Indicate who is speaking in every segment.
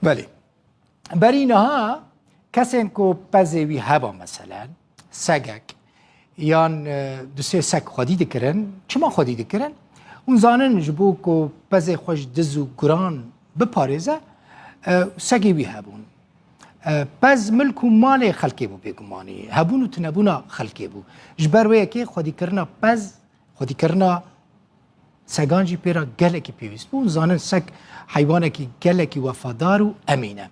Speaker 1: بله برینها کسین کو پزوی هبا مثلا سگک یان دوسه سگ خودی دکرن چما خودی دکرن اون زانن جبو کو پز خوش دزو گران بپارزه سگی وی هبون پز ملک و مال خلقی بو بگمانی هبون و تنبونا خلقی بو جبر وی که خودی کرنا پز خودی کرنا سگان جی پیرا گلکی پیوست بو زانن سگ حیوانه کی گلکی وفادار و امینه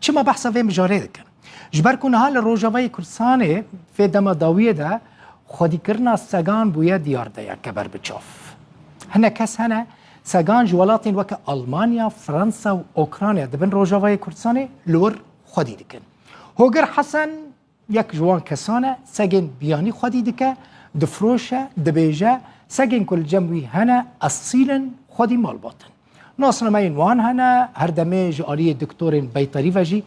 Speaker 1: چما بحثا وی مجاره دکن جبر کنه حال روجاوی کردستانه فی دما داویه ده خودی کرنا سگان بویا دیار ده یا کبر بچاف هنه کس هنه سگان جوالاتین وکه آلمانیا فرانسا و اوکراینیا دبن روجاوی کردستانه لور خودی دکن هوگر حسن یک جوان کسانه سگن بیانی خودی دکه دفروشه دبیجه سگن کل جمعی هنه اصیلن خودی مال باتن ناصر ماین وان هنه هر دمه جاری دکتورین بیطری وجی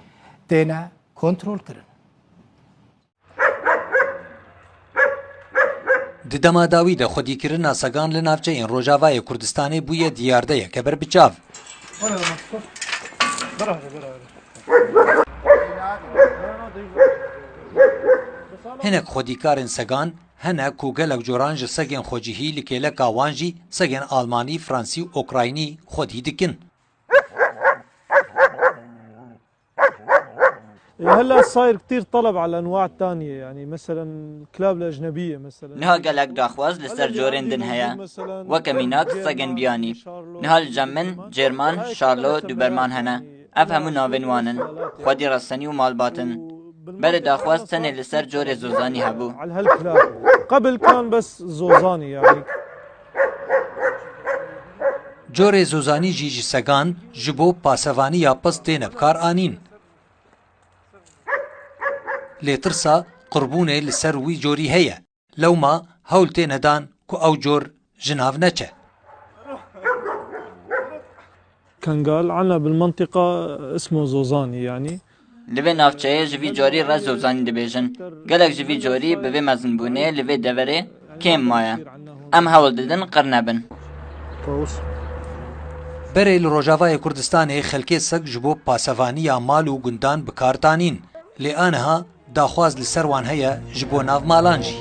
Speaker 1: تینه کنترل کرن
Speaker 2: ددما داوی ده خودی کرنا سگان لنافچه این روجاوای کردستانی بوی دیارده یک بر بچاو هنک خودیکارن سگان هنک کوگلک جورانج سگن خوجیهی لکیله کاوانجی سگن آلمانی فرانسی و اوکراینی خودی دکن
Speaker 3: هلا صاير كثير طلب على الانواع الثانيه يعني مثلا الكلاب الاجنبيه مثلا
Speaker 4: نها قالك داخواز لسر جورين دن هيا وكميناك سجن بياني نها الجمن جيرمان شارلو دوبرمان هنا افهمو ناوينوانن خودي رسني ومال باتن بل داخواز تنه لسر جور زوزاني هبو
Speaker 3: على هالكلاب قبل كان بس زوزاني يعني
Speaker 2: جور زوزانی جیج سگان جبو پاسوانی یا پس تین بکار آنین لیترسا قربونه لسر وی جوری هيا لو ما هول تین دان کو او جور جناف نچه
Speaker 3: كان قال عنا بالمنطقة اسمه زوزاني يعني
Speaker 4: لوی نافچه جوی جوری را زوزانی دبیجن گلک جوی جوری بوی مزن بونه لوی دوره کم مایا ام هول ددن قرنبن
Speaker 2: بره لروجاوای کردستان خلکی سگ جبو پاسوانی یا مال و گندان بکارتانین لی آنها داخواز لسر وان هيا جبو ناف مالانجی